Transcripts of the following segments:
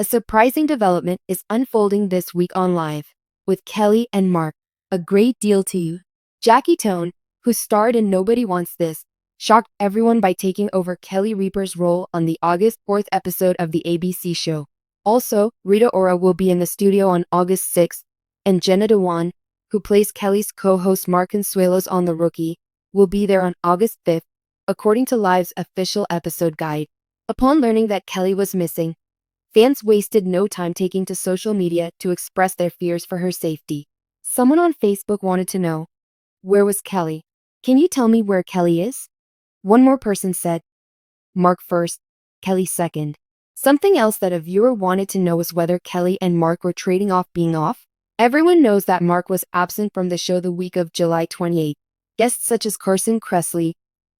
A surprising development is unfolding this week on Live with Kelly and Mark. A great deal to you. Jackie Tone, who starred in Nobody Wants This, shocked everyone by taking over Kelly Ripa's role on the August 4th episode of the ABC show. Also, Rita Ora will be in the studio on August 6th, and Jenna Dewan, who plays Kelly's co-host Mark Consuelos on The Rookie, will be there on August 5th, according to Live's official episode guide. Upon learning that Kelly was missing, fans wasted no time taking to social media to express their fears for her safety. Someone on Facebook wanted to know, "Where was Kelly? Can you tell me where Kelly is?" One more person said, "Mark first, Kelly second." Something else that a viewer wanted to know was whether Kelly and Mark were trading off being off. Everyone knows that Mark was absent from the show the week of July 28. Guests such as Carson Kressley,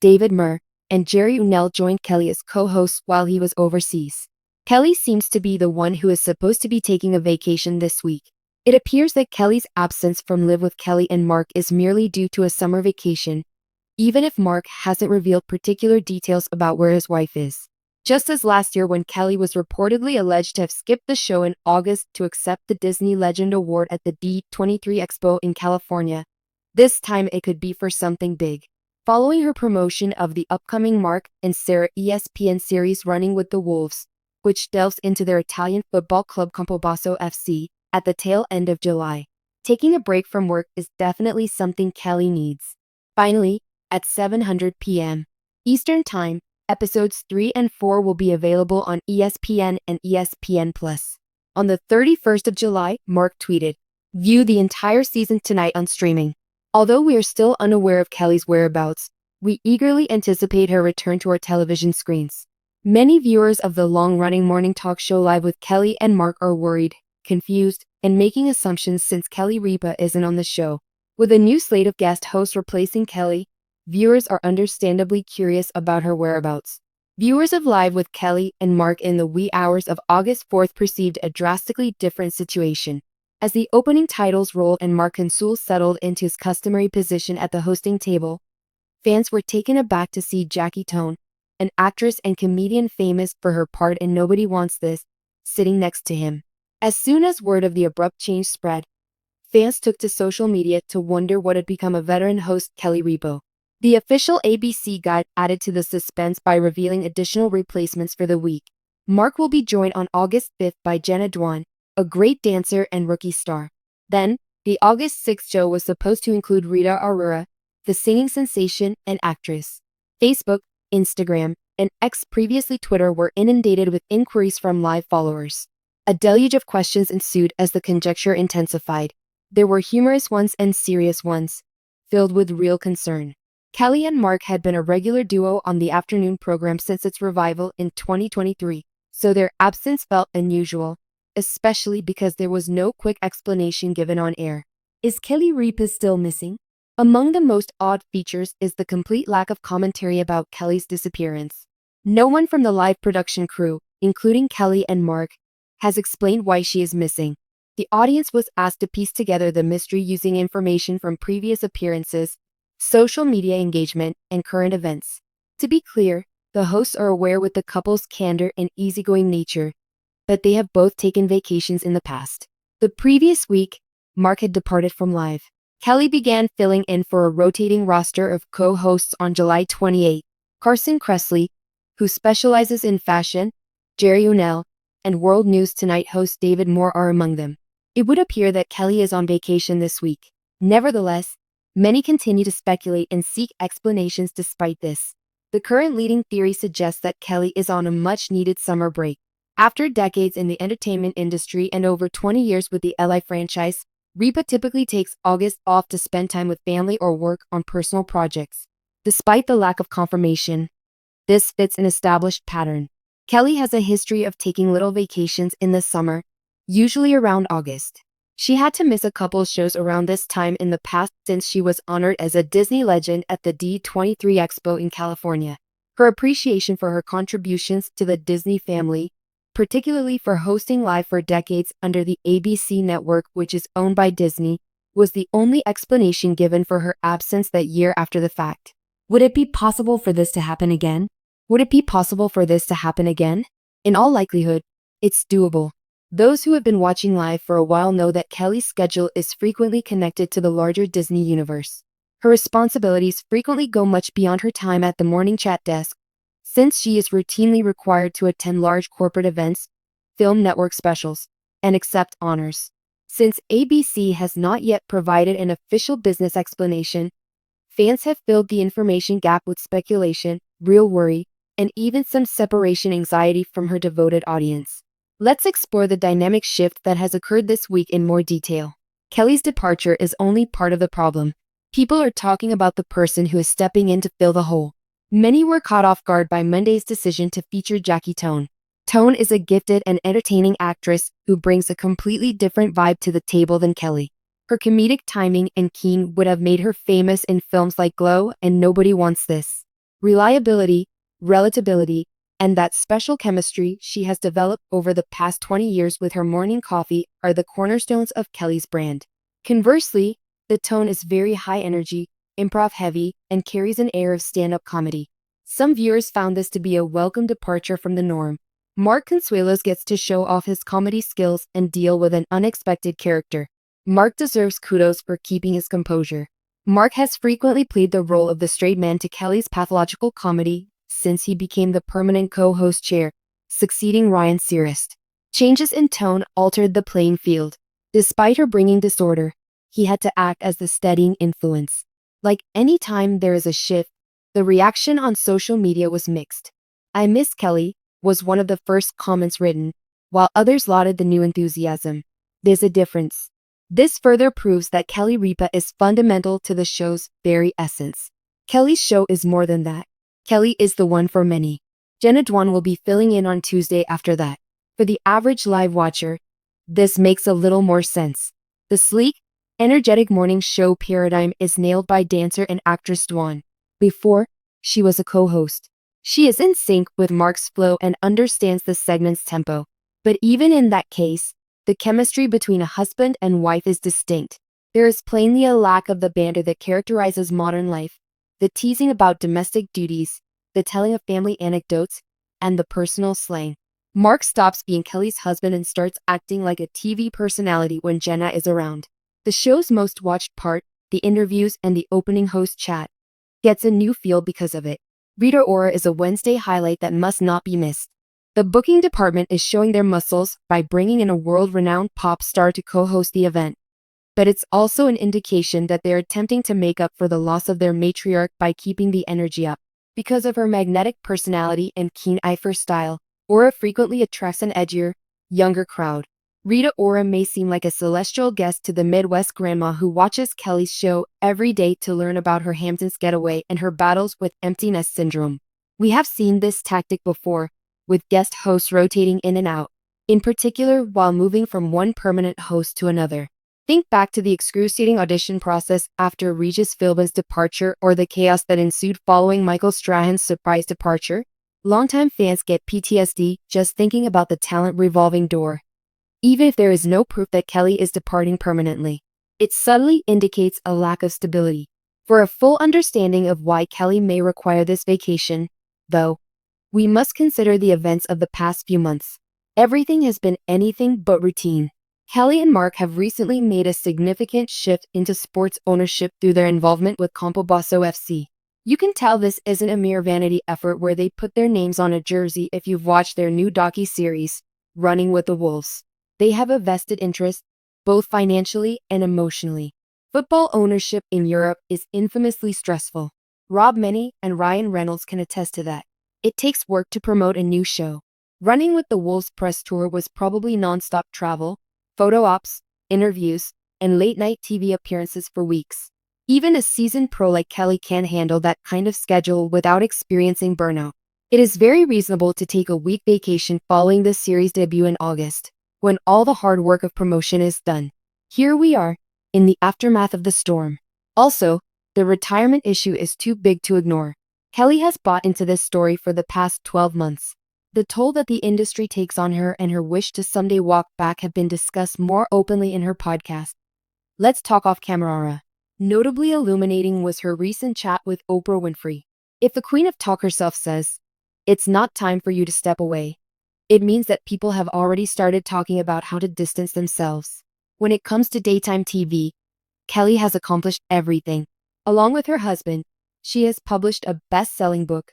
David Murr, and Jerry Unnell joined Kelly as co-hosts while he was overseas. Kelly seems to be the one who is supposed to be taking a vacation this week. It appears that Kelly's absence from Live with Kelly and Mark is merely due to a summer vacation, even if Mark hasn't revealed particular details about where his wife is. Just as last year when Kelly was reportedly alleged to have skipped the show in August to accept the Disney Legend Award at the D23 Expo in California, this time it could be for something big. Following her promotion of the upcoming Mark and Sarah ESPN series Running with the Wolves, which delves into their Italian football club Campobasso FC, at the tail end of July, taking a break from work is definitely something Kelly needs. Finally, at 7:00 p.m. Eastern Time, episodes 3 and 4 will be available on ESPN and ESPN+. On the 31st of July, Mark tweeted, "View the entire season tonight on streaming. Although we are still unaware of Kelly's whereabouts, we eagerly anticipate her return to our television screens." Many viewers of the long-running morning talk show Live with Kelly and Mark are worried, confused, and making assumptions since Kelly Ripa isn't on the show. With a new slate of guest hosts replacing Kelly, viewers are understandably curious about her whereabouts. Viewers of Live with Kelly and Mark in the wee hours of August 4th perceived a drastically different situation. As the opening titles rolled and Mark Consuelos settled into his customary position at the hosting table, fans were taken aback to see Jackie Tone, an actress and comedian famous for her part in Nobody Wants This, sitting next to him. As soon as word of the abrupt change spread, fans took to social media to wonder what had become of veteran host Kelly Ripa. The official ABC guide added to the suspense by revealing additional replacements for the week. Mark will be joined on August 5th by Jenna Dewan, a great dancer and Rookie star. Then, the August 6th show was supposed to include Rita Ora, the singing sensation and actress. Facebook, Instagram, and X, previously Twitter, were inundated with inquiries from Live followers. A deluge of questions ensued as the conjecture intensified. There were humorous ones and serious ones, filled with real concern. Kelly and Mark had been a regular duo on the afternoon program since its revival in 2023, so their absence felt unusual, especially because there was no quick explanation given on air. Is Kelly Ripa still missing? Among the most odd features is the complete lack of commentary about Kelly's disappearance. No one from the Live production crew, including Kelly and Mark, has explained why she is missing. The audience was asked to piece together the mystery using information from previous appearances, social media engagement, and current events. To be clear, the hosts are aware with the couple's candor and easygoing nature, but they have both taken vacations in the past. The previous week, Mark had departed from Live. Kelly began filling in for a rotating roster of co-hosts on July 28. Carson Kressley, who specializes in fashion, Jerry Unnell, and World News Tonight host David Moore are among them. It would appear that Kelly is on vacation this week. Nevertheless, many continue to speculate and seek explanations despite this. The current leading theory suggests that Kelly is on a much-needed summer break. After decades in the entertainment industry and over 20 years with the LA franchise, Ripa typically takes August off to spend time with family or work on personal projects. Despite the lack of confirmation, this fits an established pattern. Kelly has a history of taking little vacations in the summer, usually around August. She had to miss a couple shows around this time in the past since she was honored as a Disney legend at the D23 Expo in California. Her appreciation for her contributions to the Disney family, particularly for hosting Live for decades under the ABC network, which is owned by Disney, was the only explanation given for her absence that year after the fact. Would it be possible for this to happen again? In all likelihood, it's doable. Those who have been watching live for a while know that Kelly's schedule is frequently connected to the larger Disney universe. Her responsibilities frequently go much beyond her time at the morning chat desk, since she is routinely required to attend large corporate events, film network specials, and accept honors. Since ABC has not yet provided an official business explanation, fans have filled the information gap with speculation, real worry, and even some separation anxiety from her devoted audience. Let's explore the dynamic shift that has occurred this week in more detail. Kelly's departure is only part of the problem. People are talking about the person who is stepping in to fill the hole. Many were caught off guard by Monday's decision to feature Jackie Tohn. Tohn is a gifted and entertaining actress who brings a completely different vibe to the table than Kelly. Her comedic timing and keen would have made her famous in films like Glow and Nobody Wants This. Reliability, relatability, and that special chemistry she has developed over the past 20 years with her morning coffee are the cornerstones of Kelly's brand. Conversely, the tone is very high energy, improv heavy, and carries an air of stand-up comedy. Some viewers found this to be a welcome departure from the norm. Mark Consuelos gets to show off his comedy skills and deal with an unexpected character. Mark deserves kudos for keeping his composure. Mark has frequently played the role of the straight man to Kelly's pathological comedy since he became the permanent co-host chair, succeeding Ryan Seacrest. Changes in tone altered the playing field. Despite her bringing disorder, he had to act as the steadying influence. Like any time there is a shift, the reaction on social media was mixed. "I miss Kelly," was one of the first comments written, while others lauded the new enthusiasm. There's a difference. This further proves that Kelly Ripa is fundamental to the show's very essence. Kelly's show is more than that. Kelly is the one for many. Jenna Dwan will be filling in on Tuesday after that. For the average live watcher, this makes a little more sense. The sleek, energetic morning show paradigm is nailed by dancer and actress Dwan. Before, she was a co-host. She is in sync with Mark's flow and understands the segment's tempo. But even in that case, the chemistry between a husband and wife is distinct. There is plainly a lack of the banter that characterizes modern life, the teasing about domestic duties, the telling of family anecdotes, and the personal slang. Mark stops being Kelly's husband and starts acting like a TV personality when Jenna is around. The show's most watched part, the interviews and the opening host chat, gets a new feel because of it. Rita Ora is a Wednesday highlight that must not be missed. The booking department is showing their muscles by bringing in a world-renowned pop star to co-host the event. But it's also an indication that they're attempting to make up for the loss of their matriarch by keeping the energy up. Because of her magnetic personality and keen eye for style, Ora frequently attracts an edgier, younger crowd. Rita Ora may seem like a celestial guest to the Midwest grandma who watches Kelly's show every day to learn about her Hamptons getaway and her battles with empty nest syndrome. We have seen this tactic before, with guest hosts rotating in and out, in particular while moving from one permanent host to another. Think back to the excruciating audition process after Regis Philbin's departure or the chaos that ensued following Michael Strahan's surprise departure. Longtime fans get PTSD just thinking about the talent revolving door. Even if there is no proof that Kelly is departing permanently, it subtly indicates a lack of stability. For a full understanding of why Kelly may require this vacation, though, we must consider the events of the past few months. Everything has been anything but routine. Kelly and Mark have recently made a significant shift into sports ownership through their involvement with Campobasso FC. You can tell this isn't a mere vanity effort where they put their names on a jersey if you've watched their new docu-series, Running with the Wolves. They have a vested interest, both financially and emotionally. Football ownership in Europe is infamously stressful. Rob Many and Ryan Reynolds can attest to that. It takes work to promote a new show. Running with the Wolves press tour was probably non-stop travel, photo ops, interviews, and late-night TV appearances for weeks. Even a seasoned pro like Kelly can't handle that kind of schedule without experiencing burnout. It is very reasonable to take a week vacation following the series debut in August, when all the hard work of promotion is done. Here we are, in the aftermath of the storm. Also, the retirement issue is too big to ignore. Kelly has bought into this story for the past 12 months. The toll that the industry takes on her and her wish to someday walk back have been discussed more openly in her podcast, Let's Talk Off Camera. Notably illuminating was her recent chat with Oprah Winfrey. If the Queen of Talk herself says, "It's not time for you to step away," It means that people have already started talking about how to distance themselves. When it comes to daytime TV, Kelly has accomplished everything. Along with her husband, she has published a best-selling book,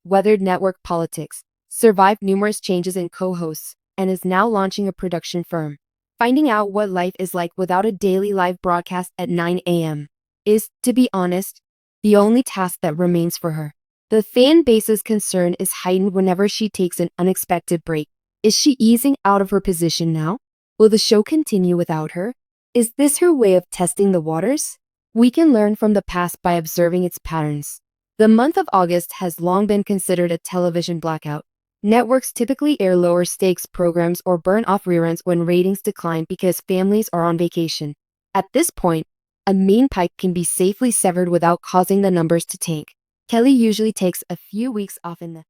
weathered network politics, survived numerous changes in co-hosts, and is now launching a production firm. Finding out what life is like without a daily live broadcast at 9 a.m. is, to be honest, the only task that remains for her. The fan base's concern is heightened whenever she takes an unexpected break. Is she easing out of her position now? Will the show continue without her? Is this her way of testing the waters? We can learn from the past by observing its patterns. The month of August has long been considered a television blackout. Networks typically air lower stakes programs or burn off reruns when ratings decline because families are on vacation. At this point, a main pipe can be safely severed without causing the numbers to tank. Kelly usually takes a few weeks off in the